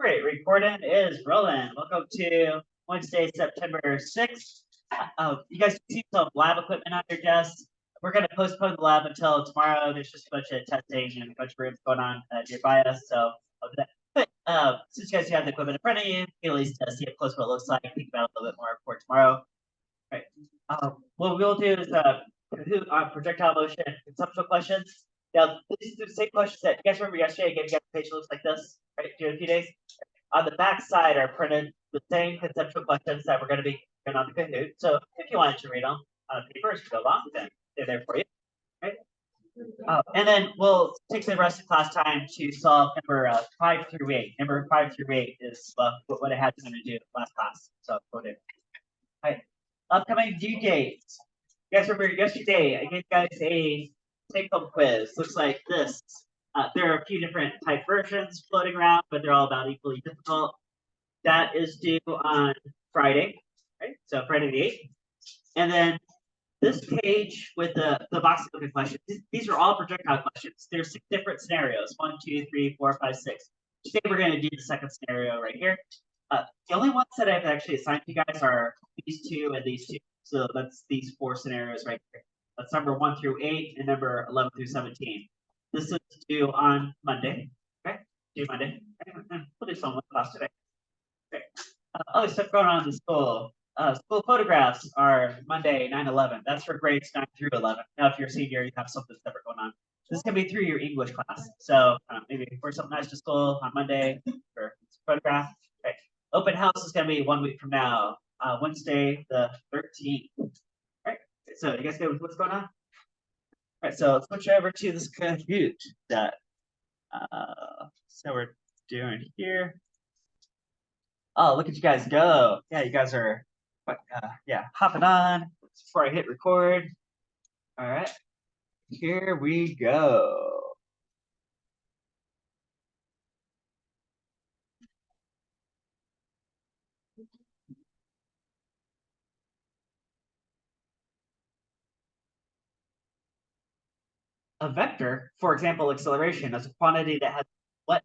Great, recording is rolling. Welcome to Wednesday, September 6th. You guys see some lab equipment on your desk. We're going to postpone the lab until tomorrow. There's just a bunch of testing and a bunch of rooms going on nearby us. So, but since you guys have the equipment in front of you, you can at least see up close what it looks like. Think about it a little bit more for tomorrow. All right. What we'll do is Kahoot on projectile motion conceptual questions. Now, these are the same questions that you guys remember yesterday. I gave you guys a page that looks like this, right? During a few days. On the back side are printed the same conceptual questions that we're going to be doing on the Kahoot. So if you wanted to read them on paper as you go along, then they're there for you, right? And then we'll take the rest of class time to solve number 5 through 8. Number 5 through 8 is what I had to do last class. So we'll do. All right. Upcoming due dates. You guys remember yesterday I gave you guys a take-home quiz. Looks like this. There are a few different type versions floating around, but they're all about equally difficult. That is due on Friday, right? So Friday the 8th. And then this page with the box looking questions, these are all projectile questions. There's 6 different scenarios, 1, 2, 3, 4, 5, 6. Today we're going to do the second scenario right here. The only ones that I've actually assigned to you guys are these 2 and these 2. So that's these 4 scenarios right here. That's number 1 through 8 and number 11 through 17. This is due on Monday. Okay, due Monday. We'll do some class today. Okay. Other stuff going on in the school. School photographs are Monday, 9/11. That's for grades 9 through 11. Now, if you're a senior, you have something separate going on. This can be through your English class. So maybe wear something nice to school on Monday for photograph. Okay. Open house is going to be 1 week from now, Wednesday the 13th. All right. So you guys know what's going on? All right. So let's switch over to this Kahoot that so we're doing here. Oh, look at you guys go. Yeah, you guys are hopping on before I hit record. All right, here we go. A vector, for example, acceleration, is a quantity that has what?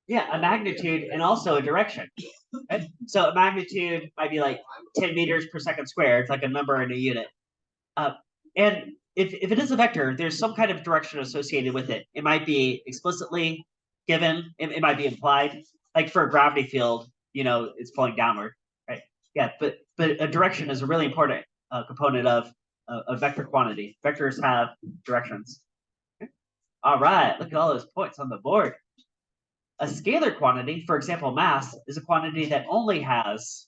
Yeah, a magnitude and also a direction. Right? So a magnitude might be like 10 meters per second squared. It's like a number in a unit. And if it is a vector, there's some kind of direction associated with it. It might be explicitly given. It might be implied. Like for a gravity field, it's pulling downward, right? Yeah, but a direction is a really important component of a vector quantity. Vectors have directions. Okay. All right, look at all those points on the board. A scalar quantity, for example, mass, is a quantity that only has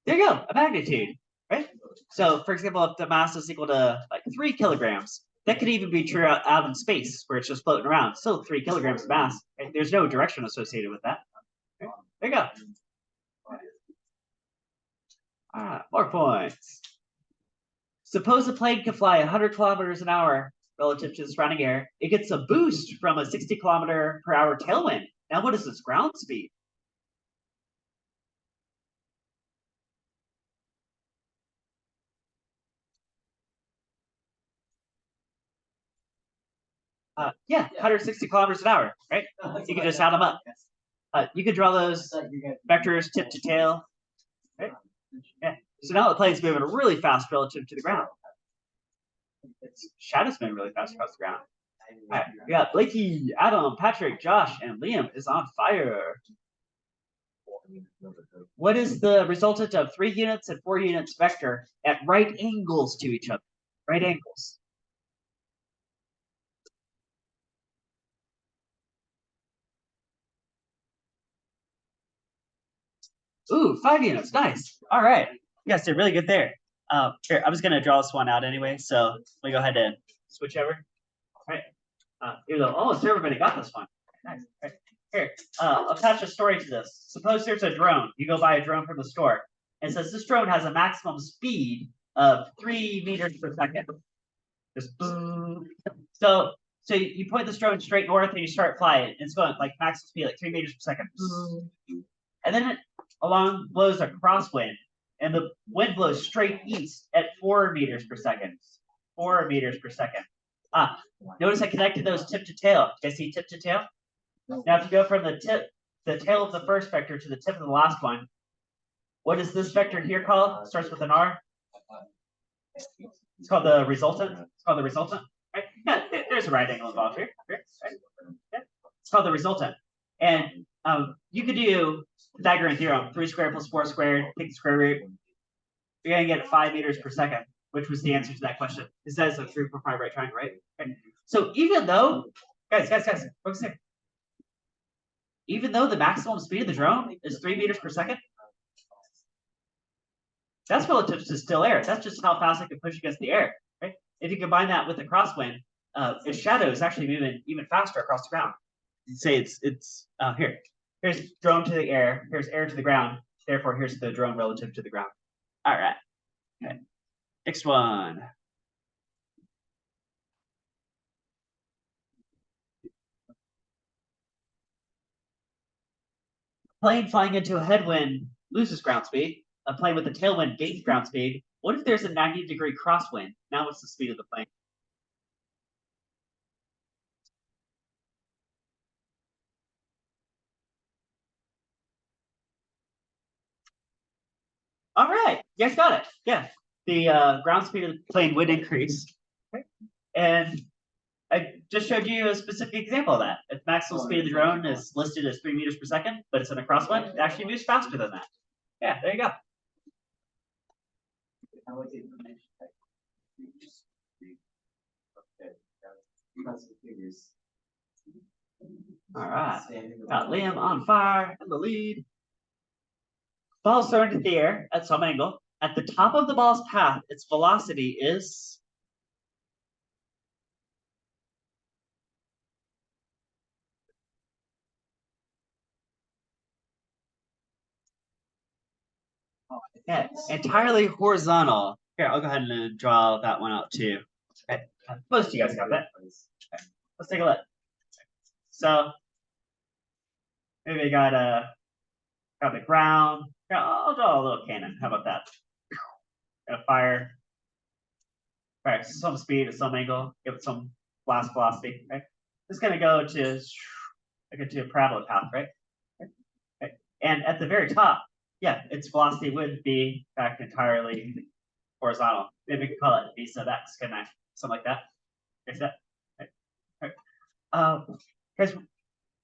there you go, a magnitude, right? So, for example, if the mass is equal to like 3 kilograms, that could even be true out in space where it's just floating around. Still 3 kilograms of mass. Right? There's no direction associated with that. Okay. There you go. More points. Suppose a plane can fly 100 kilometers an hour relative to the surrounding air. It gets a boost from a 60 kilometer per hour tailwind. Now, what is its ground speed? Yeah, 160 kilometers an hour, right? You can just add them up. You can draw those vectors tip to tail, right? Yeah. So now the plane's moving really fast relative to the ground. Its shadow's moving really fast across the ground. All right, we got Blakey, Adam, Patrick, Josh, and Liam is on fire. What is the resultant of 3 units and 4 units vector at right angles to each other? Right angles. Ooh, 5 units. Nice. All right. You guys did really good there. Here, I was going to draw this one out anyway, so let me go ahead and switch over. All right. Even though almost everybody got this one. Nice. Right. Here, I'll attach a story to this. Suppose there's a drone. You go buy a drone from the store. And it says this drone has a maximum speed of 3 meters per second. Just boom. So you point this drone straight north and you start flying. It's going like maximum speed, like 3 meters per second. And then it along blows a crosswind, and the wind blows straight east at 4 meters per second. 4 meters per second. Notice I connected those tip to tail. You guys see tip to tail? Now, if you go from the tail of the first vector to the tip of the last one, what is this vector here called? It starts with an R. It's called the resultant. It's called the resultant. Right? Yeah, there's a right angle involved here. Right? Yeah. It's called the resultant. And you could do Pythagorean theorem, 3 squared plus 4 squared, take the square root. You're going to get 5 meters per second, which was the answer to that question. Is that a 3, 4, 5 right triangle, right? Okay. So even though, guys, focus here. Even though the maximum speed of the drone is 3 meters per second, that's relative to still air. That's just how fast it can push against the air, right? If you combine that with the crosswind, its shadow is actually moving even faster across the ground. You say it's here. Here's drone to the air. Here's air to the ground. Therefore, here's the drone relative to the ground. All right. Okay. Next one. Plane flying into a headwind loses ground speed. A plane with a tailwind gains ground speed. What if there's a 90-degree crosswind? Now what's the speed of the plane? All right, you guys got it. Yeah, the ground speed of the plane would increase. Okay. And I just showed you a specific example of that. If maximum speed of the drone is listed as 3 meters per second, but it's in a crosswind, it actually moves faster than that. Yeah, there you go. All right, got Liam on fire in the lead. Ball thrown into the air at some angle. At the top of the ball's path, its velocity is entirely horizontal. Here, I'll go ahead and draw that one out too. Okay. Most of you guys got that. Okay. Let's take a look. So maybe I got the ground. I'll draw a little cannon. How about that? Got a fire. All right, some speed at some angle, give it some blast velocity. Right? It's gonna go to a parabola path, right? Okay. And at the very top, yeah, its velocity would be back entirely horizontal. Maybe we could call it v sub x, couldn't I? Something like that. Is that? Right. Guys,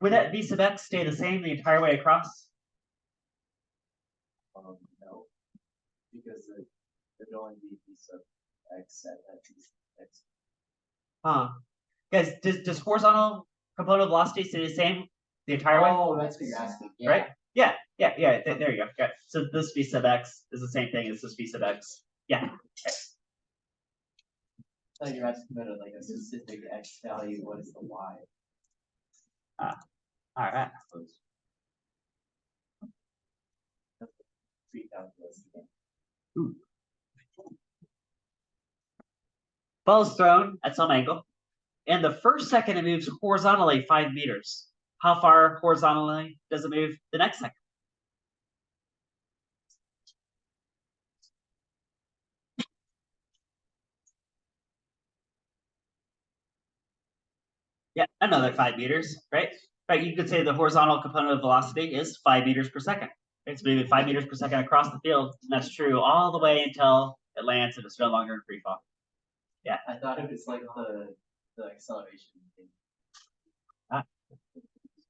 would that v sub x stay the same the entire way across? No, because it would only be v sub x at x. Guys, does horizontal component velocity stay the same the entire way? Oh, that's what you're asking. Yeah. Right? Yeah. There you go. Yeah. So this v sub x is the same thing as this v sub x. Yeah. Okay. I thought you were asking about like a specific x value. What is the y? All right. Ooh. Ball is thrown at some angle, and the first second it moves horizontally 5 meters. How far horizontally does it move the next second? Yeah, another 5 meters, right? Right, you could say the horizontal component of velocity is 5 meters per second. It's moving 5 meters per second across the field, and that's true all the way until it lands and it's no longer in free fall. Yeah. I thought it was like the acceleration thing.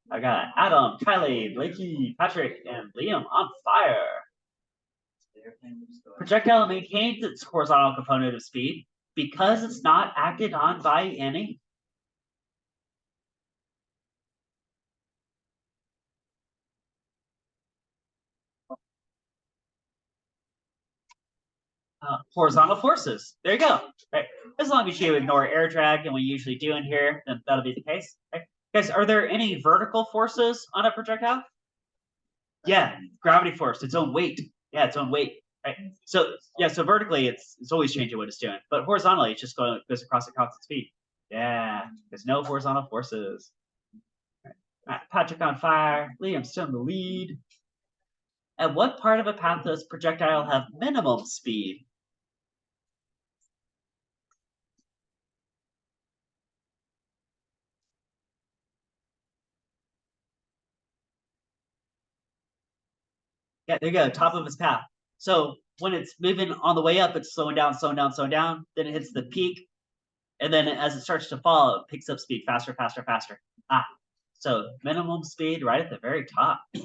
I got Adam, Kylie, Blakey, Patrick, and Liam on fire. Projectile maintains its horizontal component of speed because it's not acted on by any horizontal forces. There you go. Right. As long as you ignore air drag, and we usually do in here, then that'll be the case. Right. Guys, are there any vertical forces on a projectile? Yeah, gravity force, its own weight. Yeah, its own weight. right? So yeah, so vertically it's always changing what it's doing, but horizontally it's just goes across at constant speed. Yeah, there's no horizontal forces. All right, Patrick on fire. Liam's still in the lead. At what part of a path does projectile have minimum speed? Yeah, there you go, top of its path. So when it's moving on the way up, it's slowing down, slowing down, slowing down. Then it hits the peak. And then as it starts to fall, it picks up speed faster, faster, faster. So minimum speed right at the very top. All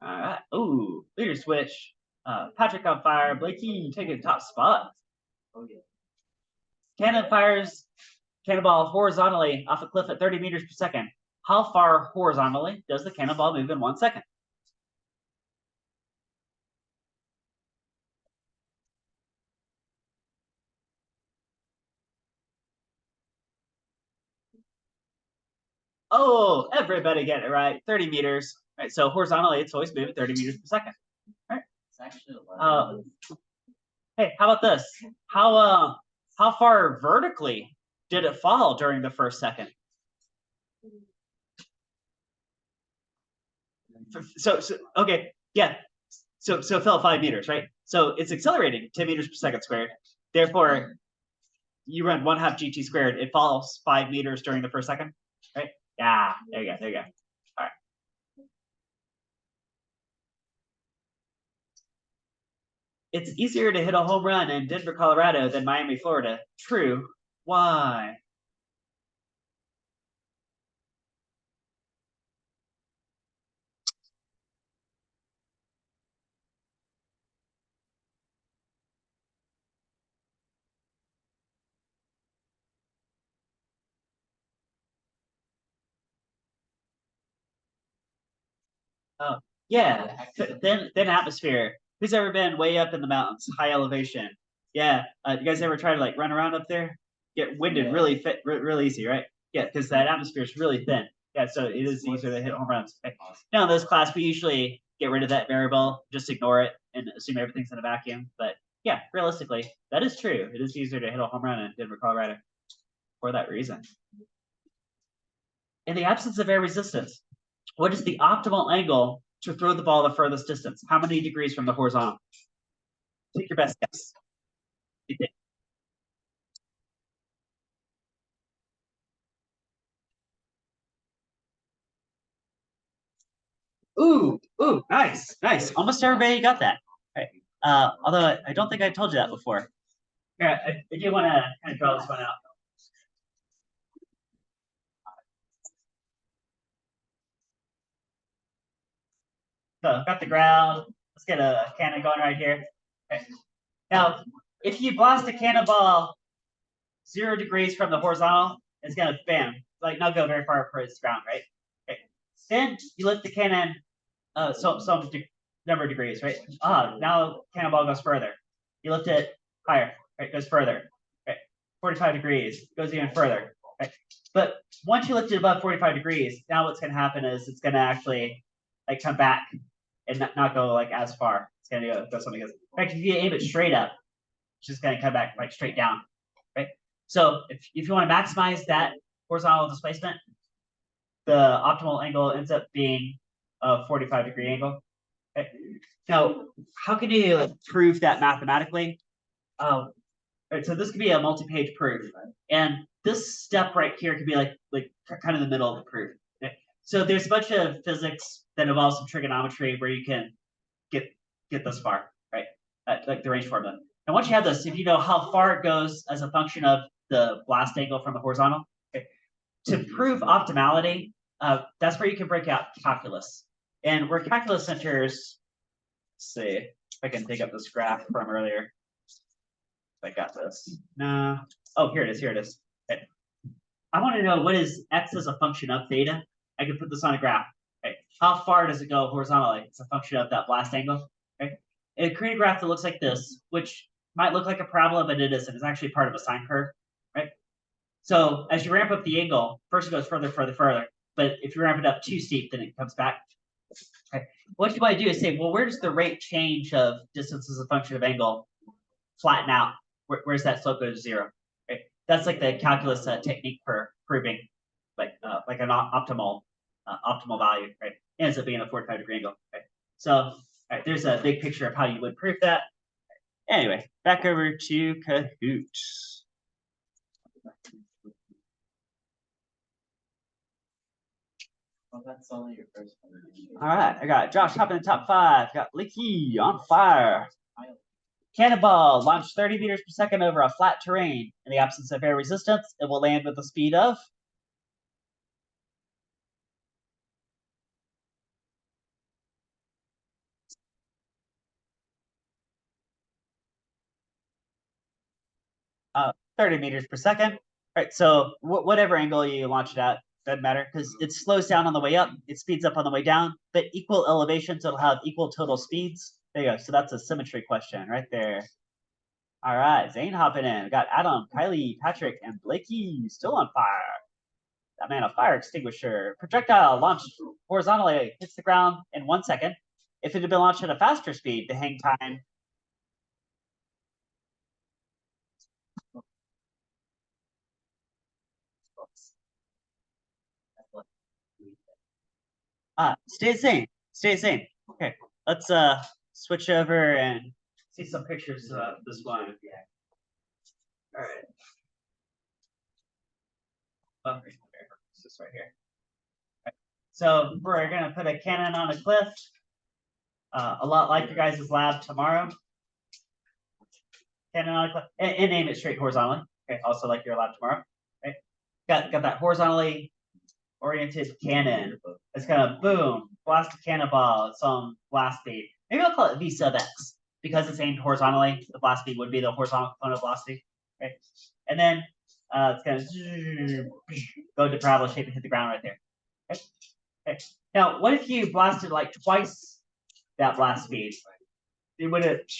right. Ooh, leader switch. Patrick on fire. Blakey taking the top spot. Oh yeah. Cannon fires cannonball horizontally off a cliff at 30 meters per second. How far horizontally does the cannonball move in 1 second? Oh, everybody get it right. 30 meters. Right. So horizontally, it's always moving 30 meters per second. Right. It's actually a lot. Hey, how about this? How far vertically did it fall during the first second? So okay, yeah. So it fell 5 meters, right? So it's accelerating 10 meters per second squared. Therefore, you run 1/2 gt squared. It falls 5 meters during the first second, right? Yeah, there you go, there you go. All right. It's easier to hit a home run in Denver, Colorado than Miami, Florida. True. Why? Oh, yeah. Thin atmosphere. Who's ever been way up in the mountains, high elevation? Yeah. You guys ever try to like run around up there? Get winded really fit, really easy, right? Yeah, because that atmosphere is really thin. Yeah, so it is easier to hit home runs. Okay. Now in this class, we usually get rid of that variable, just ignore it and assume everything's in a vacuum. But yeah, realistically, that is true. It is easier to hit a home run in Denver, Colorado for that reason. In the absence of air resistance, what is the optimal angle to throw the ball the furthest distance? How many degrees from the horizontal? Take your best guess. Ooh, nice, nice. Almost everybody got that. Right. Although I don't think I told you that before. Here, I do want to kind of draw this one out. So got the ground. Let's get a cannon going right here. Okay. Now, if you blast a cannonball 0 degrees from the horizontal, it's gonna bam, like not go very far for its ground, right? Okay. Then you lift the cannon some number of degrees, right? Now cannonball goes further. You lift it higher, right? Goes further, right? 45 degrees, goes even further, right? But once you lift it above 45 degrees, now what's gonna happen is it's gonna actually like come back and not go like as far. It's gonna go something else. In fact, if you aim it straight up, it's just gonna come back like straight down, right? So if you want to maximize that horizontal displacement, the optimal angle ends up being a 45-degree angle. Okay. Now, how can you like, prove that mathematically? Right, so this could be a multi-page proof, and this step right here could be like kind of the middle of the proof. Okay. So there's a bunch of physics that involves some trigonometry where you can get this far, right? Like the range formula. And once you have this, if you know how far it goes as a function of the blast angle from the horizontal, okay, to prove optimality, that's where you can break out calculus. And where calculus enters, let's see if I can dig up this graph from earlier. I got this. No. Oh, here it is. Here it is. Okay. I want to know what is x as a function of theta. I can put this on a graph. Okay. How far does it go horizontally? It's a function of that blast angle. Okay. And create a graph that looks like this, which might look like a parabola, but it isn't. It's actually part of a sine curve, right? So as you ramp up the angle, first it goes further, further, further. But if you ramp it up too steep, then it comes back. Okay. What you want to do is say, well, where does the rate change of distance as a function of angle flatten out? Where's that slope go to 0? Right? That's like the calculus technique for proving like an optimal value, right? It ends up being a 45-degree angle, right? So there's a big picture of how you would prove that. Anyway, back over to Kahoot. Well, that's only your first one. All right, I got Josh hopping in the top 5. Got Leaky on fire. Cannonball launched 30 meters per second over a flat terrain. In the absence of air resistance, it will land with a speed of 30 meters per second. All right, so whatever angle you launch it at, doesn't matter because it slows down on the way up, it speeds up on the way down, but equal elevations, it'll have equal total speeds. There you go. So that's a symmetry question right there. All right, Zane hopping in. We got Adam, Kylie, Patrick, and Blakey still on fire. That man, a fire extinguisher. Projectile launched horizontally, hits the ground in 1 second. If it had been launched at a faster speed, the hang time stay the same. Stay the same. Okay, let's switch over and see some pictures of this one. All right. Oh, it's this right here. Right. So we're gonna put a cannon on a cliff, a lot like your guys' lab tomorrow. Cannon on a cliff, and name it straight horizontally. Okay, also like your lab tomorrow. Okay, got that horizontally oriented cannon. It's gonna boom, blast a cannonball at some blast speed. Maybe I'll call it V sub x because it's aimed horizontally. The blast speed would be the horizontal component of velocity. Okay, and then it's gonna go to parabol shape and hit the ground right there. Okay. Okay. Now, what if you blasted like twice that blast speed? Would it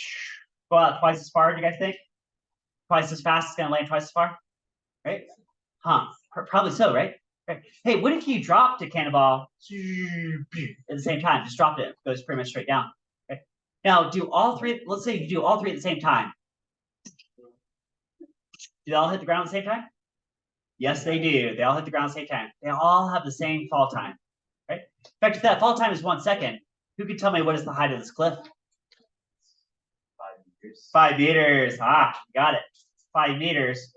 go out twice as far? Do you guys think? Twice as fast? It's gonna land twice as far, right? Huh? Probably so, right? Right. Hey, what if you dropped a cannonball at the same time? Just dropped it. It goes pretty much straight down. Okay. Now, do all three, let's say you do all three at the same time. Do they all hit the ground at the same time? Yes, they do. They all hit the ground at the same time. They all have the same fall time, right? In fact, if that fall time is 1 second, who can tell me what is the height of this cliff? 5 meters. 5 meters. Ah, got it. 5 meters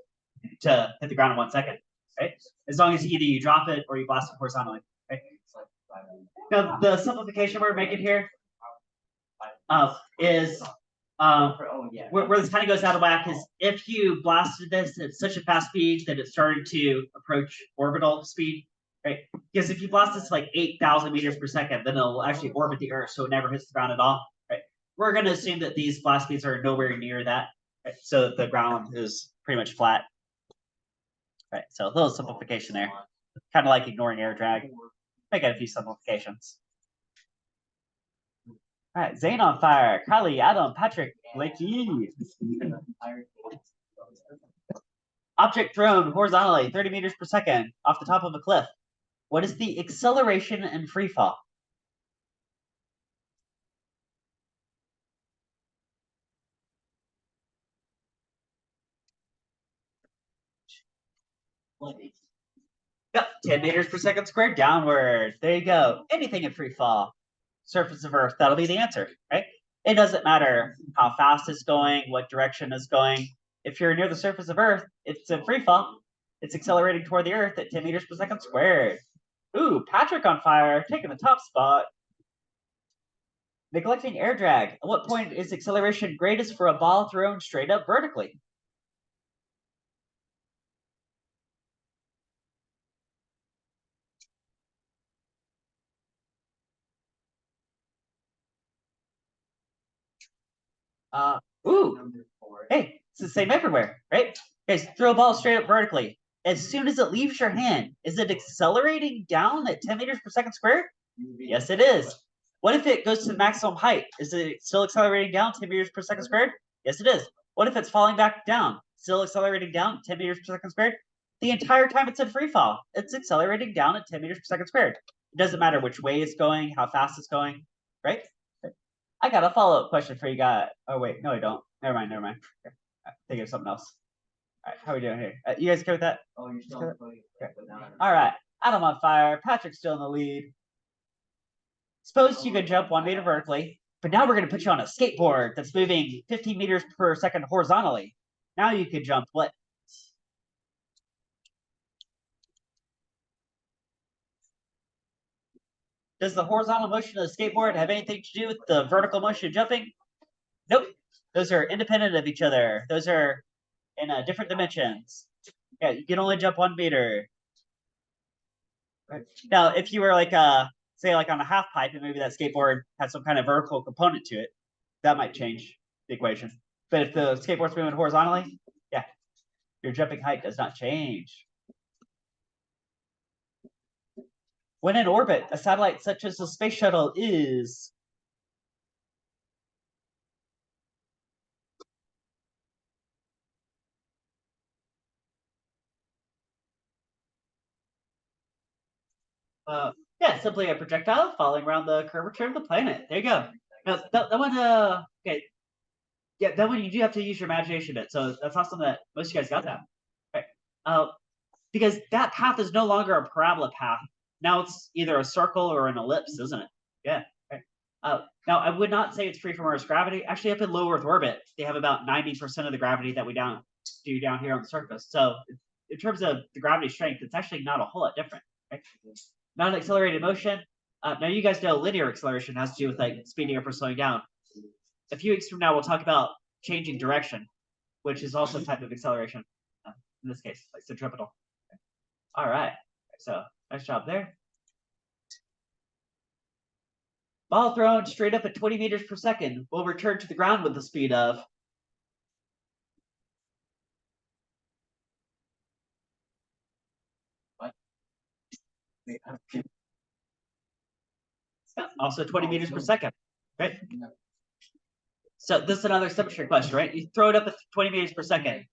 to hit the ground in 1 second, right? As long as either you drop it or you blast it horizontally, right? Now, the simplification we're making here is where this kind of goes out of whack is if you blasted this at such a fast speed that it started to approach orbital speed, right? Because if you blast this like 8,000 meters per second, then it'll actually orbit the Earth, so it never hits the ground at all, right? We're going to assume that these blast speeds are nowhere near that, right? So that the ground is pretty much flat, right? So a little simplification there, kind of like ignoring air drag. I got a few simplifications. All right, Zane on fire, Kylie, Adam, Patrick, Blakey. Object thrown horizontally 30 meters per second off the top of a cliff. What is the acceleration in free fall? Yep, 10 meters per second squared downward. There you go. Anything in free fall. Surface of Earth, that'll be the answer, right? It doesn't matter how fast it's going, what direction it's going. If you're near the surface of Earth, it's in free fall. It's accelerating toward the Earth at 10 meters per second squared. Ooh, Patrick on fire, taking the top spot. Neglecting air drag. At what point is acceleration greatest for a ball thrown straight up vertically? Number 4. Hey, it's the same everywhere, right? Guys, throw a ball straight up vertically. As soon as it leaves your hand, is it accelerating down at 10 meters per second squared? Yes, it is. What if it goes to the maximum height? Is it still accelerating down 10 meters per second squared? Yes, it is. What if it's falling back down? Still accelerating down 10 meters per second squared? The entire time it's in free fall, it's accelerating down at 10 meters per second squared. It doesn't matter which way it's going, how fast it's going, right? I got a follow-up question for you guys. Oh wait, no, I don't. Never mind. Okay. Think of something else. All right, how are we doing here? You guys okay with that? Oh, you're still on the Okay. All right, Adam on fire. Patrick's still in the lead. Suppose you could jump 1 meter vertically, but now we're going to put you on a skateboard that's moving 15 meters per second horizontally. Now you could jump what? Does the horizontal motion of the skateboard have anything to do with the vertical motion of jumping? Nope. Those are independent of each other. Those are in different dimensions. Yeah, you can only jump 1 meter. Right. Now, if you were like say like on a half pipe and maybe that skateboard had some kind of vertical component to it, that might change the equation. But if the skateboard's moving horizontally, yeah, your jumping height does not change. When in orbit, a satellite such as the space shuttle is yeah, simply a projectile falling around the curvature of the planet. There you go. Now that one okay. Yeah, that one you do have to use your imagination a bit. So that's awesome that most of you guys got that. Okay. Because that path is no longer a parabola path. Now it's either a circle or an ellipse, isn't it? Yeah. Okay. Now I would not say it's free from Earth's gravity. Actually, up in low Earth orbit, they have about 90% of the gravity that we do down here on the surface. So in terms of the gravity strength, it's actually not a whole lot different. Right? Non-accelerated motion. Now you guys know linear acceleration has to do with like speeding up or slowing down. A few weeks from now, we'll talk about changing direction, which is also a type of acceleration. In this case, like centripetal. Okay. All right. So nice job there. Ball thrown straight up at 20 meters per second will return to the ground with the speed of. What? Also 20 meters per second, right? So this is another symmetry question, right? You throw it up at 20 meters per second.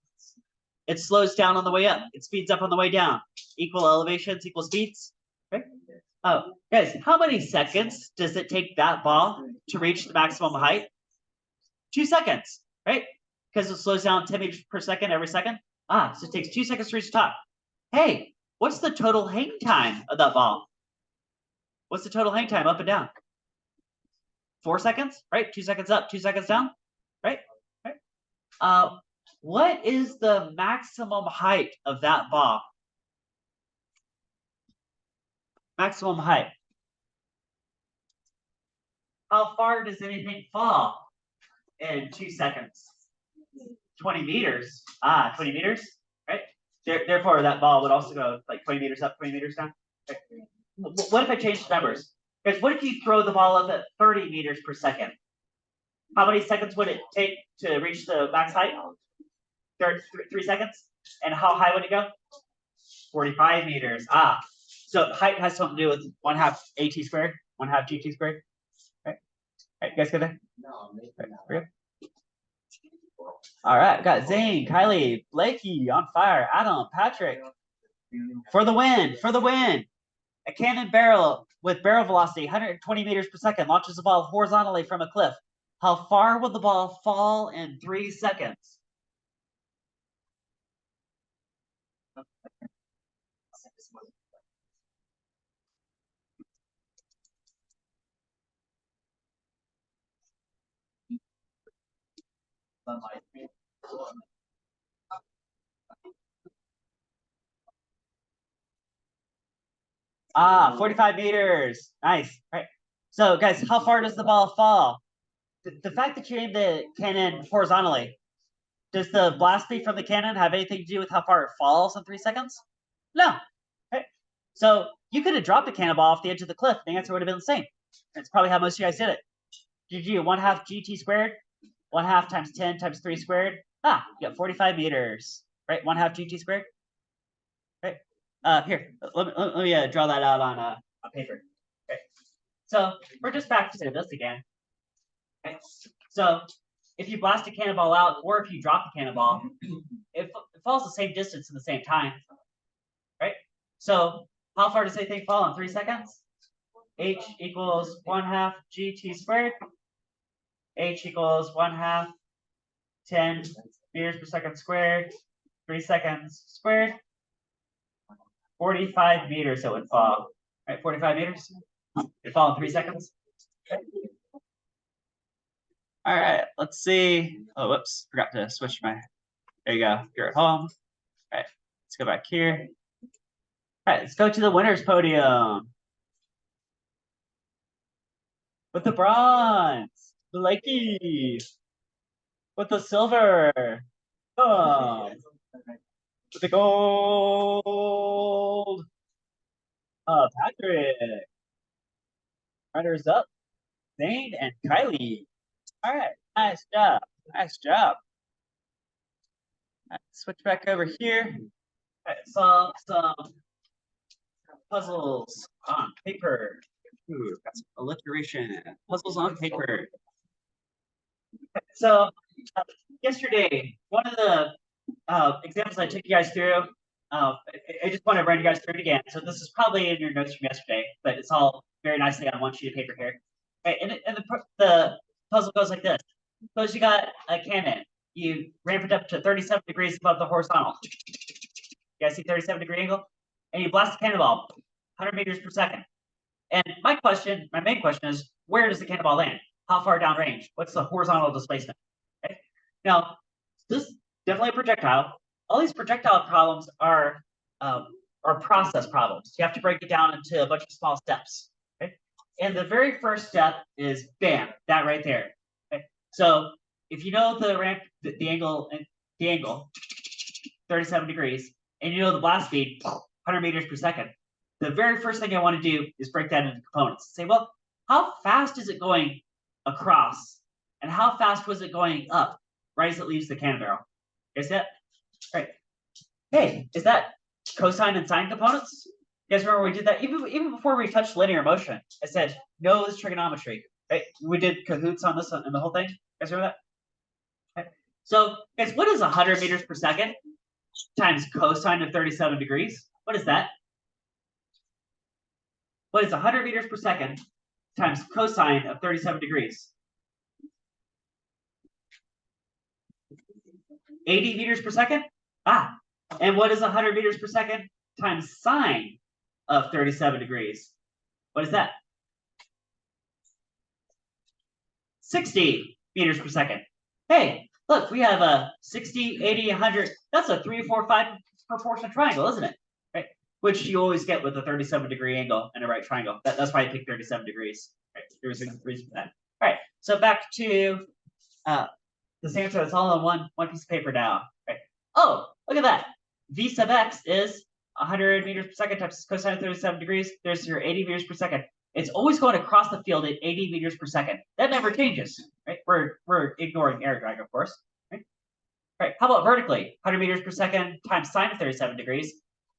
It slows down on the way up. It speeds up on the way down. Equal elevations, equal speeds. Okay. Oh, guys, how many seconds does it take that ball to reach the maximum height? 2 seconds, right? Because it slows down 10 meters per second every second. So it takes 2 seconds to reach the top. Hey, what's the total hang time of that ball? What's the total hang time up and down? 4 seconds, right? 2 seconds up, 2 seconds down, right? What is the maximum height of that ball? Maximum height. How far does anything fall in 2 seconds? 20 meters. 20 meters, right? Therefore, that ball would also go like 20 meters up, 20 meters down. Right? What if I change the numbers? Because what if you throw the ball up at 30 meters per second? How many seconds would it take to reach the max height? 3 seconds. And how high would it go? 45 meters. So height has something to do with 1/2 AT squared, 1/2 GT squared. Right? You guys good there? No, right. All right, got Zane, Kylie, Blakey on fire, Adam, Patrick. For the win. A cannon barrel with barrel velocity 120 meters per second launches the ball horizontally from a cliff. How far will the ball fall in 3 seconds? Ah, 45 meters. Nice. Right. So, guys, how far does the ball fall? The fact that you aimed the cannon horizontally, does the blast speed from the cannon have anything to do with how far it falls in 3 seconds? No. Right. So you could have dropped a cannonball off the edge of the cliff. The answer would have been the same. That's probably how most of you guys did it. Did you do 1/2 GT squared? 1/2 times 10 times 3 squared? You got 45 meters. Right? 1/2 GT squared? Right? Here, let me draw that out on paper. Okay. So we're just back to this again. Okay. So if you blast a cannonball out, or if you drop a cannonball, it falls the same distance in the same time, right? So how far does anything fall in 3 seconds? H equals 1/2 gt squared. H equals 1/2 10 meters per second squared, 3 seconds squared. 45 meters it would fall. Right, 45 meters. It'd fall in 3 seconds. All right, let's see. Oh, whoops, forgot to switch my. There you go. You're at home. All right, let's go back here. All right, let's go to the winner's podium. With the bronze, Blakey. With the silver, with the gold, Patrick. Runners up, Zane and Kylie. All right, nice job, nice job. All right, switch back over here. All right, solve some puzzles on paper. Ooh, got some alliteration. Puzzles on paper. So yesterday, one of the examples I took you guys through, I just want to run you guys through it again. So this is probably in your notes from yesterday, but it's all very nicely on one sheet of paper here. Right, and the puzzle goes like this. Suppose you got a cannon. You ramp it up to 37 degrees above the horizontal. You guys see 37-degree angle? And you blast the cannonball 100 meters per second. And my main question is, where does the cannonball land? How far downrange? What's the horizontal displacement? Okay. Now, this is definitely a projectile. All these projectile problems are process problems. You have to break it down into a bunch of small steps. Okay. And the very first step is bam, that right there. Okay. So if you know the ramp, the angle, 37 degrees, and you know the blast speed, 100 meters per second, the very first thing I want to do is break that into components. Say, well, how fast is it going across? And how fast was it going up right as it leaves the cannon barrel? Is that right? Hey, is that cosine and sine components? You guys remember we did that even before we touched linear motion? I said, no, this trigonometry. Right? We did Kahoots on this and the whole thing. You guys remember that? Okay. So, guys, what is 100 meters per second times cosine of 37 degrees? What is that? What is 100 meters per second times cosine of 37 degrees? 80 meters per second? Ah, and what is 100 meters per second times sine of 37 degrees? What is that? 60 meters per second. Hey, look, we have a 60, 80, 100. That's a 3, 4, 5 proportion triangle, isn't it? Right? Which you always get with a 37-degree angle and a right triangle. That's why I picked 37 degrees. Right? There was a reason for that. All right, so back to this answer. It's all on one piece of paper now. Right? Oh, look at that. V sub x is 100 meters per second times cosine of 37 degrees. There's your 80 meters per second. It's always going across the field at 80 meters per second. That never changes, right? We're ignoring air drag, of course, right? Right. How about vertically? 100 meters per second times sine of 37 degrees.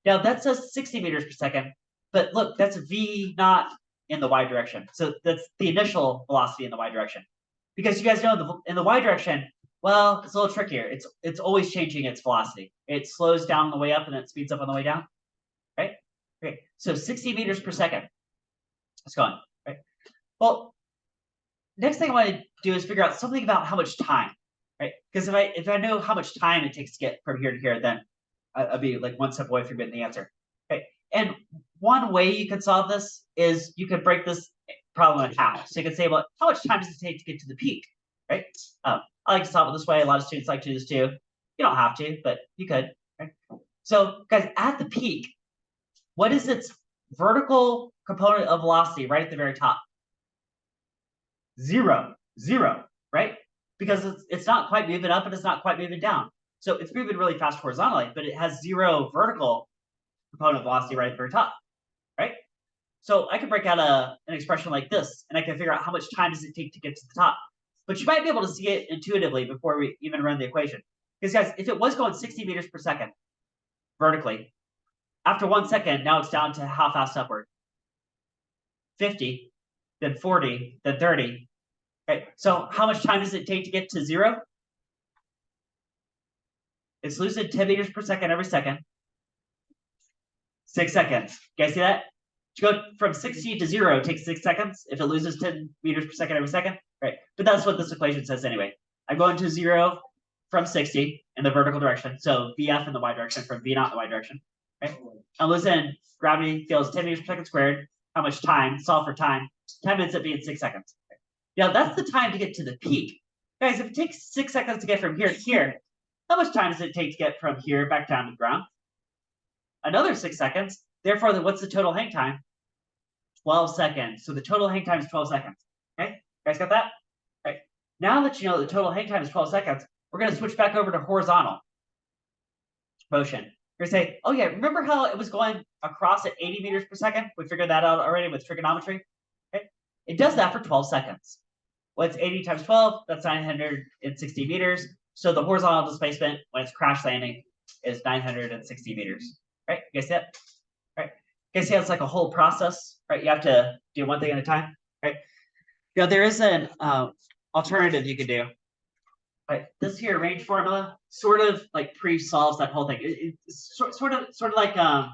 Now that says 60 meters per second, but look, that's v not in the y direction. So that's the initial velocity in the y direction. Because you guys know in the y direction, well, it's a little trickier. It's always changing its velocity. It slows down on the way up and then it speeds up on the way down, right? Okay. So 60 meters per second. It's gone, right? Well, next thing I want to do is figure out something about how much time, right? Because if I know how much time it takes to get from here to here, then I'll be like one step away from getting the answer. Okay. And one way you could solve this is you could break this problem in half. So you could say, well, how much time does it take to get to the peak, right? I like to solve it this way. A lot of students like to do this too. You don't have to, but you could. Right? So, guys, at the peak, what is its vertical component of velocity right at the very top? 0, right? Because it's not quite moving up and it's not quite moving down. So it's moving really fast horizontally, but it has 0 vertical component of velocity right at the very top, right? So I can break out an expression like this, and I can figure out how much time does it take to get to the top. But you might be able to see it intuitively before we even run the equation. Because guys, if it was going 60 meters per second vertically, after 1 second, now it's down to how fast upward? 50, then 40, then 30. Right? So how much time does it take to get to 0? It's losing 10 meters per second every second. 6 seconds. You guys see that? To go from 60 to 0 takes 6 seconds if it loses 10 meters per second every second, right? But that's what this equation says anyway. I'm going to 0 from 60 in the vertical direction, so VF in the y direction from V naught in the y direction, right? I'm losing gravity feels 10 meters per second squared. How much time? Solve for time. Time ends up being 6 seconds. Now that's the time to get to the peak. Guys, if it takes 6 seconds to get from here to here, how much time does it take to get from here back down to the ground? Another 6 seconds. Therefore, what's the total hang time? 12 seconds. So the total hang time is 12 seconds. Okay, guys got that? Right. Now that you know the total hang time is 12 seconds, we're going to switch back over to horizontal motion. We're going to say, oh yeah, remember how it was going across at 80 meters per second? We figured that out already with trigonometry. Okay, it does that for 12 seconds. What's 80 times 12? That's 960 meters. So the horizontal displacement when it's crash landing is 960 meters. Right? You guys see that? Right? You guys see how it's like a whole process, right? You have to do one thing at a time, right? You know, there is an alternative you could do. Right? This here range formula sort of like pre-solves that whole thing. It's sort of like how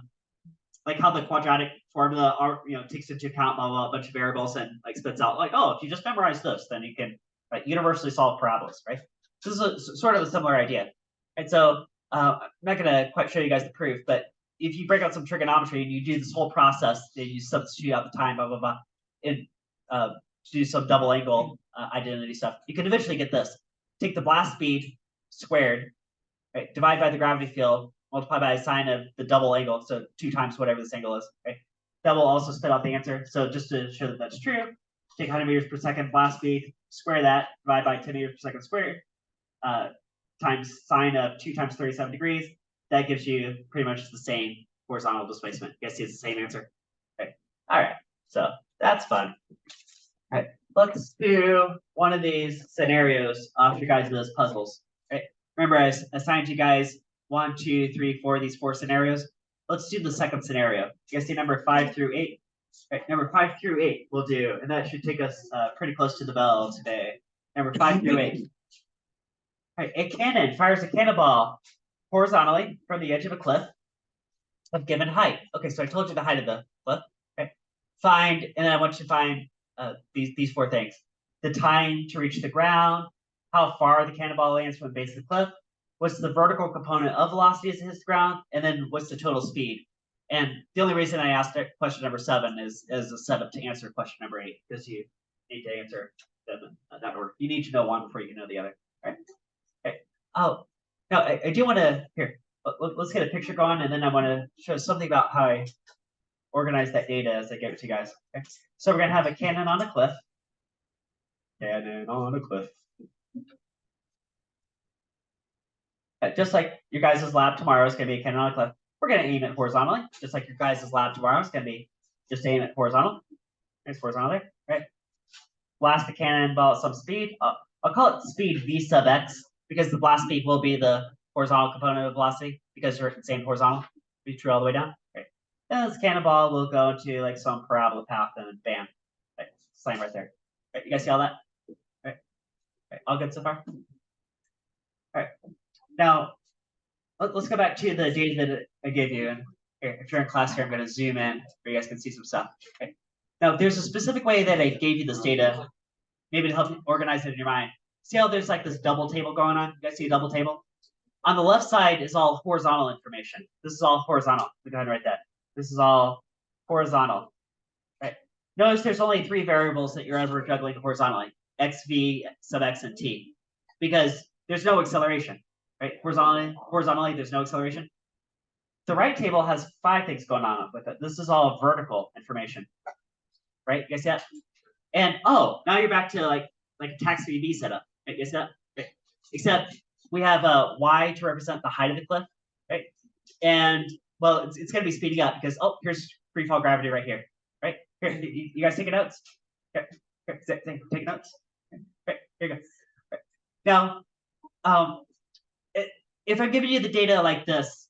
the quadratic formula are, takes into account a bunch of variables and like spits out like, oh, if you just memorize this, then you can universally solve parabolas, right? This is sort of a similar idea. And so I'm not gonna quite show you guys the proof, but if you break out some trigonometry and you do this whole process, then you substitute out the time, blah blah blah, and do some double angle identity stuff, you can eventually get this. Take the blast speed squared, right? Divide by the gravity field, multiply by a sine of the double angle, so 2 times whatever this angle is, right? That will also spit out the answer. So just to show that that's true, take 100 meters per second blast speed, square that, divide by 10 meters per second squared, times sine of 2 times 37 degrees. That gives you pretty much the same horizontal displacement. You guys see it's the same answer? Okay. All right. So that's fun. All right. Let's do one of these scenarios off your guys' puzzles. Right. Remember, I assigned you guys 1, 2, 3, 4, these 4 scenarios. Let's do the second scenario. You guys see number 5 through 8? Right, number 5 through 8 we'll do, and that should take us pretty close to the bell today. Number 5 through 8. Right, a cannon fires a cannonball horizontally from the edge of a cliff of given height. Okay, so I told you the height of the cliff. Okay, find, and then I want you to find these 4 things: the time to reach the ground, how far the cannonball lands from the base of the cliff, what's the vertical component of velocity as it hits the ground, and then what's the total speed. And the only reason I asked question number 7 is as a setup to answer question number 8, because you need to answer them in that order. You need to know one before you know the other. Right? Okay. Oh, now I do want to here. Let's get a picture going, and then I want to show something about how I organize that data as I give it to you guys. Okay. So we're gonna have a cannon on a cliff. Cannon on a cliff. Just like your guys' lab tomorrow is going to be a cannon on a cliff, we're going to aim it horizontally. Just like your guys' lab tomorrow is going to be just aim it horizontal. There's horizontal there, right? Blast the cannonball at some speed. I'll call it speed v sub x because the blast speed will be the horizontal component of velocity because you're at the same horizontal. Be true all the way down. Right. Then this cannonball will go into like some parabola path and bam, right, slam right there. Right, you guys see all that? Right. All good so far? All right. Now, let's go back to the data that I gave you. And here, if you're in class here, I'm going to zoom in so you guys can see some stuff. Okay. Now, there's a specific way that I gave you this data, maybe to help you organize it in your mind. See how there's like this double table going on? You guys see a double table? On the left side is all horizontal information. This is all horizontal. Go ahead and write that. This is all horizontal. Right. Notice there's only 3 variables that you're ever juggling horizontally: x, v, sub x, and t, because there's no acceleration. Right, horizontally, there's no acceleration. The right table has 5 things going on with it. This is all vertical information, right? You guys see that? And oh, now you're back to like a tax VB setup. Right? You guys see that? Right. Except we have y to represent the height of the cliff, right? And well, it's going to be speeding up because here's free fall gravity right here, right? Here, you guys taking notes? Here, take notes. Right, here you go. Right. Now, if I'm giving you the data like this,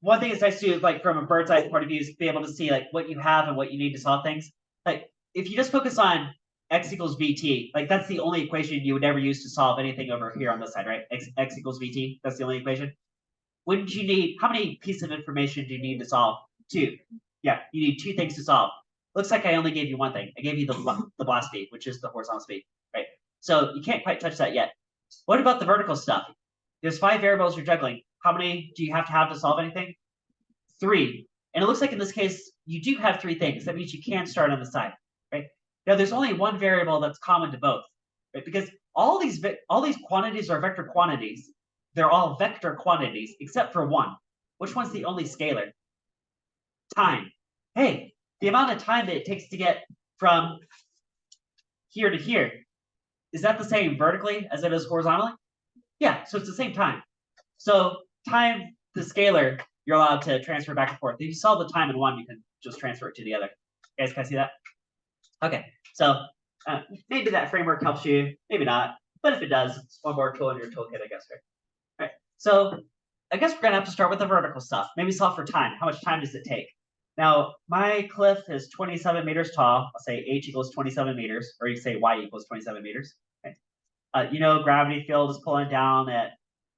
one thing is nice to, like, from a bird's eye point of view, is be able to see like what you have and what you need to solve things. Like if you just focus on x equals vt, like that's the only equation you would ever use to solve anything over here on this side, right? X equals vt, that's the only equation. Wouldn't you need, how many pieces of information do you need to solve? 2. Yeah, you need 2 things to solve. Looks like I only gave you 1 thing. I gave you the blast speed, which is the horizontal speed, right? So you can't quite touch that yet. What about the vertical stuff? There's 5 variables you're juggling. How many do you have to solve anything? 3. And it looks like in this case, you do have 3 things. That means you can start on the side, right? Now there's only 1 variable that's common to both, right? Because all these quantities are vector quantities. They're all vector quantities except for 1. Which one's the only scalar? Time. Hey, the amount of time that it takes to get from here to here, is that the same vertically as it is horizontally? Yeah, so it's the same time. So time, the scalar, you're allowed to transfer back and forth. If you solve the time in one, you can just transfer it to the other. You guys, can I see that? Okay, so maybe that framework helps you, maybe not. But if it does, it's one more tool in your toolkit, I guess, right? All right, so I guess we're gonna have to start with the vertical stuff. Maybe solve for time. How much time does it take? Now, my cliff is 27 meters tall. I'll say h equals 27 meters, or you say y equals 27 meters. Okay. You know, gravity field is pulling down at,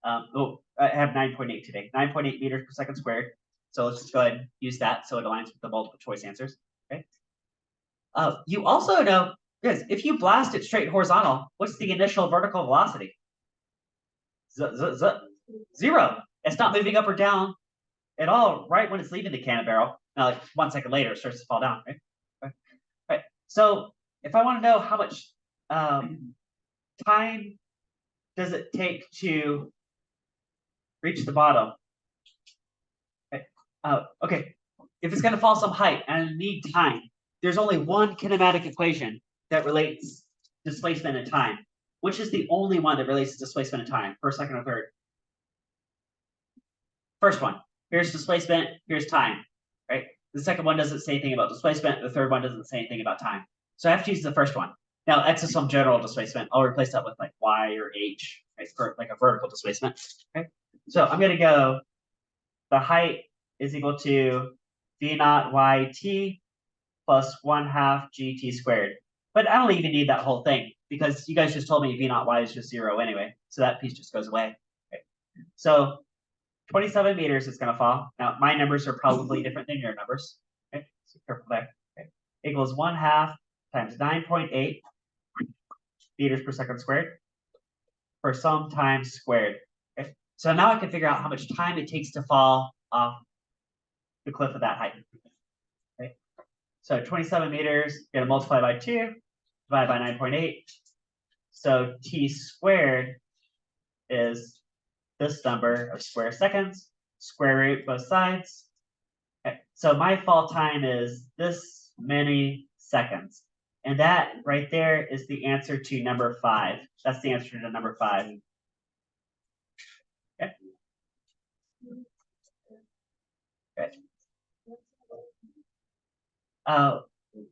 I have 9.8 today, 9.8 meters per second squared. So let's just go ahead and use that so it aligns with the multiple choice answers. Okay. You also know, guys, if you blast it straight horizontal, what's the initial vertical velocity? 0. It's not moving up or down at all right when it's leaving the cannon barrel. Now, like 1 second later, it starts to fall down, right? Right. So if I want to know how much time does it take to reach the bottom? Okay. Okay. If it's going to fall some height and I need time, there's only one kinematic equation that relates displacement and time. Which is the only one that relates to displacement and time? First, second, or third? First one. Here's displacement, here's time, right? The second one doesn't say anything about displacement. The third one doesn't say anything about time. So I have to use the first one. Now, x is some general displacement. I'll replace that with like y or h, right? For like a vertical displacement, okay? So I'm going to go, the height is equal to v naught yt plus 1/2 gt squared. But I don't even need that whole thing because you guys just told me v naught y is just 0 anyway. So that piece just goes away. Okay? So 27 meters is going to fall. Now, my numbers are probably different than your numbers. Okay, so careful there. Okay. Equals 1/2 times 9.8 meters per second squared for some times squared. Okay. So now I can figure out how much time it takes to fall off the cliff of that height. Okay. So 27 meters, going to multiply by 2, divide by 9.8. So t squared is this number of square seconds, square root both sides. Okay. So my fall time is this many seconds. And that right there is the answer to number 5. That's the answer to number 5. Okay. Okay.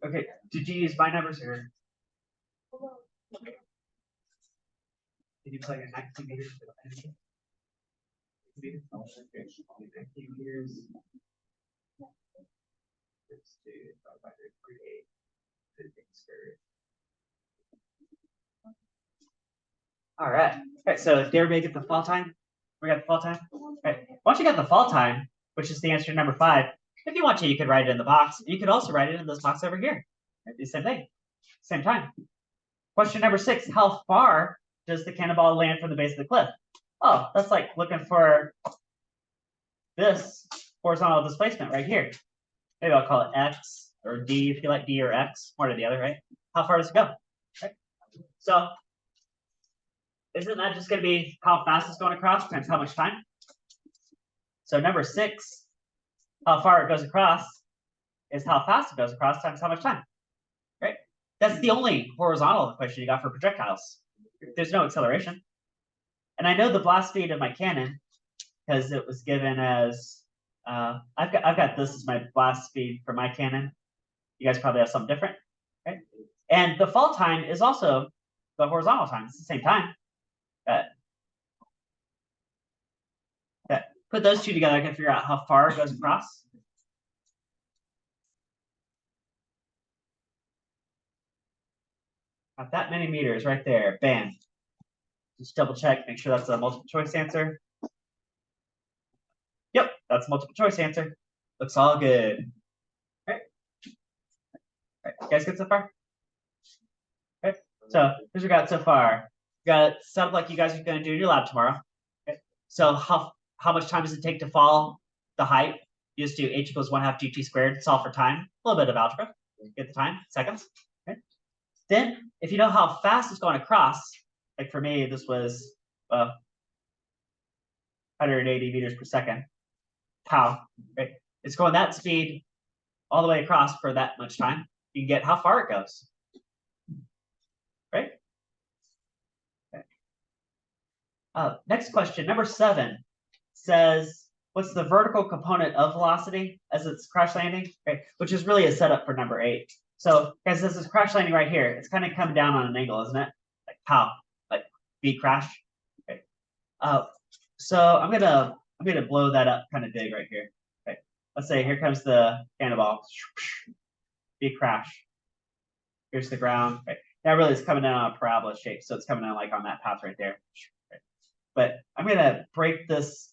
Okay. Did you use my numbers or? Did you plug in 19 meters? 19 meters. All right. Okay, so did everybody get the fall time? We got the fall time? Okay. Once you got the fall time, which is the answer to number 5, if you want to, you could write it in the box. You could also write it in this box over here. The same thing, same time. Question number 6, how far does the cannonball land from the base of the cliff? Oh, that's like looking for this horizontal displacement right here. Maybe I'll call it X or D if you like D or X, one or the other, right? How far does it go? Right? So isn't that just going to be how fast it's going across times how much time? So number 6, how far it goes across is how fast it goes across times how much time, right? That's the only horizontal equation you got for projectiles. There's no acceleration. And I know the blast speed of my cannon because it was given as, I've got this as my blast speed for my cannon. You guys probably have something different, right? And the fall time is also the horizontal time. It's the same time. Put those two together, I can figure out how far it goes across. Got that many meters right there. Bam. Just double check, make sure that's a multiple choice answer. Yep, that's a multiple choice answer. Looks all good. Right, you guys good so far? Okay, so here's what we got so far. We got it set up like you guys are going to do in your lab tomorrow. Okay, so how much time does it take to fall the height? You just do h equals 1/2 gt squared, solve for time, a little bit of algebra, get the time, seconds. Okay. Then, if you know how fast it's going across, like for me, this was 180 meters per second. How? Right? It's going that speed all the way across for that much time. You can get how far it goes. Right? Okay. Next question, number 7 says, what's the vertical component of velocity as it's crash landing? Right? Which is really a setup for number 8. So, guys, this is crash landing right here. It's kind of coming down on an angle, isn't it? Like how? Like V crash. Okay. So I'm gonna blow that up kind of big right here. Okay. Let's say here comes the cannonball. V crash. Here's the ground. Okay. Now really it's coming down on a parabola shape, so it's coming down like on that path right there. Okay. But I'm gonna break this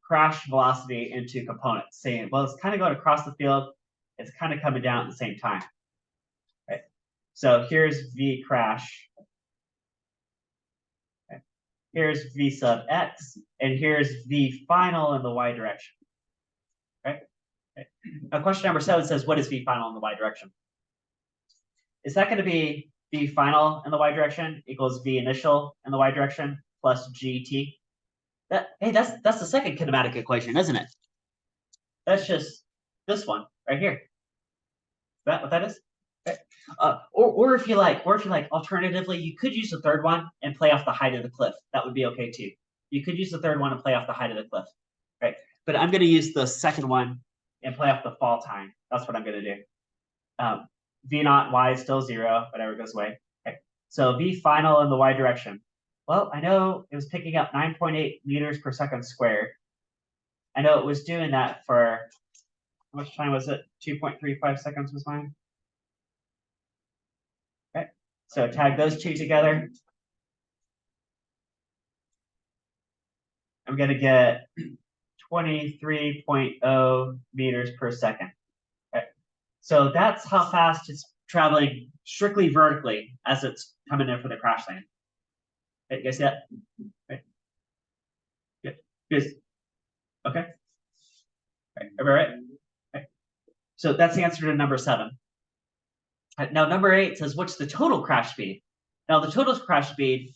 crash velocity into components, saying, well, it's kind of going across the field. It's kind of coming down at the same time. Okay. So here's V crash. Okay. Here's V sub x, and here's V final in the y direction. Okay. Okay. Now question number 7 says, what is V final in the y direction? Is that going to be V final in the y direction equals V initial in the y direction plus GT? Hey, that's the second kinematic equation, isn't it? That's just this one right here. Is that what that is? Okay. Or if you like, alternatively, you could use the third one and play off the height of the cliff. That would be okay too. You could use the third one and play off the height of the cliff, right? But I'm going to use the second one and play off the fall time. That's what I'm going to do. V naught y is still 0, whatever goes away. Okay. So V final in the y direction. Well, I know it was picking up 9.8 meters per second squared. I know it was doing that for, how much time was it? 2.35 seconds was mine. Okay, so tag those two together. I'm gonna get 23.0 meters per second. Okay. So that's how fast it's traveling strictly vertically as it's coming in for the crash land. Okay, you guys see that? Okay. Good. Good. Okay. Right. Everybody right? Okay. So that's the answer to number 7. Now, number 8 says, what's the total crash speed? Now, the total crash speed,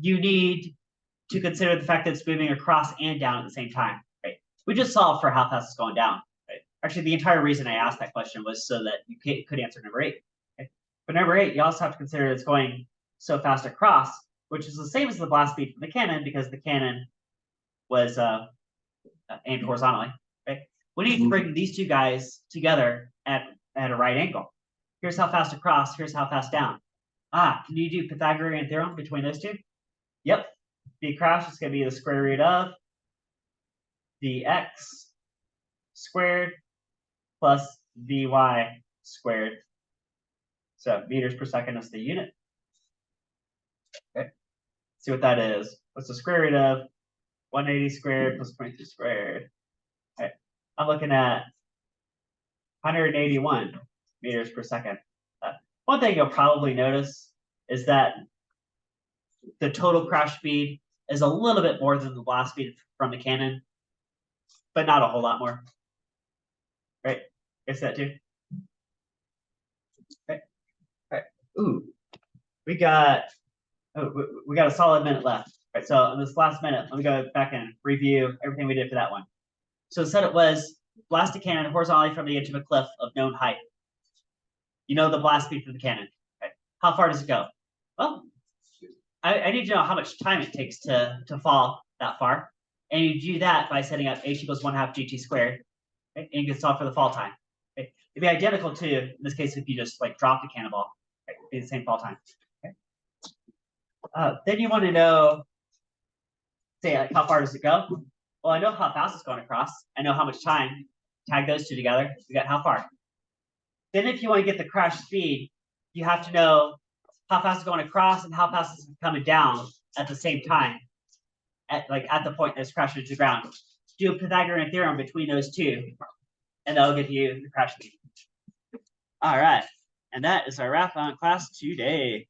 you need to consider the fact that it's moving across and down at the same time, right? We just solved for how fast it's going down, right? Actually, the entire reason I asked that question was so that you could answer number 8. Okay? But number 8, you also have to consider it's going so fast across, which is the same as the blast speed from the cannon because the cannon was aimed horizontally, right? We need to bring these two guys together at a right angle. Here's how fast across, here's how fast down. Can you do Pythagorean theorem between those two? Yep. V crash is going to be the square root of the x squared plus Vy squared. So meters per second is the unit. Okay. See what that is. What's the square root of 180 squared plus 22 squared? Okay. I'm looking at 181 meters per second. One thing you'll probably notice is that the total crash speed is a little bit more than the blast speed from the cannon, but not a whole lot more. Right? Guess that too. Okay. All right. Ooh, we got a solid minute left. All right. So in this last minute, let me go back and review everything we did for that one. So it said it was blast a cannon horizontally from the edge of a cliff of known height. You know the blast speed for the cannon. Okay. How far does it go? Well, I need to know how much time it takes to fall that far. And you do that by setting up h equals 1/2 gt squared. Okay? And you can solve for the fall time. Okay? It'd be identical to, in this case, if you just like drop the cannonball. Okay? It'd be the same fall time. Okay? Then you want to know, say, like, how far does it go? Well, I know how fast it's going across. I know how much time. Tag those two together. We got how far. Then if you want to get the crash speed, you have to know how fast it's going across and how fast it's coming down at the same time, at the point that's crashing into the ground. Do a Pythagorean theorem between those two, and that'll give you the crash speed. All right. And that is our wrap on class today.